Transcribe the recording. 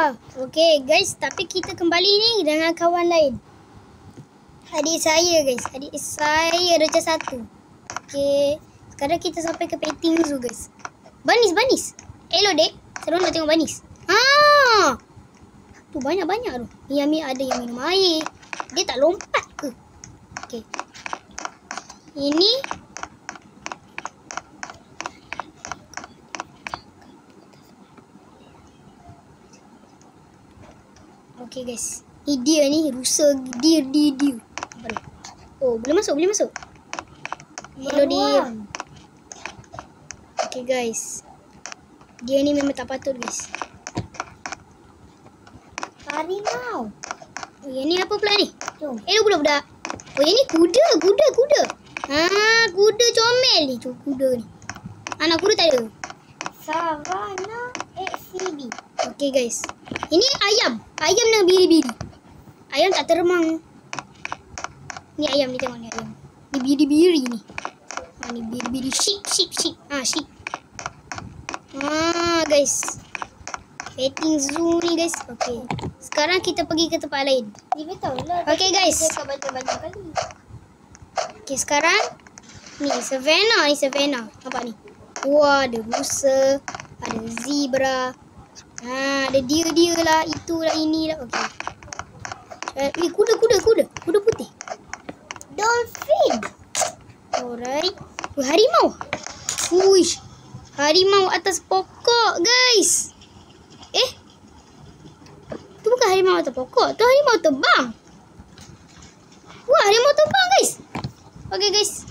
Okay guys, tapi kita kembali ni dengan kawan lain. Adik saya guys, adik saya darjah 1. Okay, sekarang kita sampai ke petting zoo guys. Banis. Hello dek, seronok nak tengok banis. Tu banyak-banyak tu. Yang ada yang minum air. Dia tak lompat ke? Okay. Ini okay guys. Ni dia ni rusa dia. Apa dia? Oh, boleh masuk. Hello dia. Okay guys. Dia ni memang tak patut guys. Harimau. Oh, yang ni apa pula ni? Jom. Hello budak-budak. Oh, yang ni kuda. Kuda comel ni tu kuda ni. Anak kuda tak ada. Savana XCB. Okay guys. Ini ayam. Ayam dengan biri-biri. Ayam tak terbang. Ni ayam ni, tengok ni ayam. Ni biri-biri ni. Ni biri-biri. Sheep. Sheep. Guys. Petting zoo ni guys. Okay. Sekarang kita pergi ke tempat lain. Dia tahu lah. Okay guys. Dia akan banyak kali. Okay sekarang. Ni savannah. Nampak ni. Wah, ada rusa. Ada zebra. Ada dia lah. Itulah inilah. Okay. Kuda putih. Dolphin. Alright. Harimau. Uish. Harimau atas pokok, guys. Tu bukan harimau atas pokok. Tu harimau terbang. Wah, harimau terbang, guys. Okay, guys.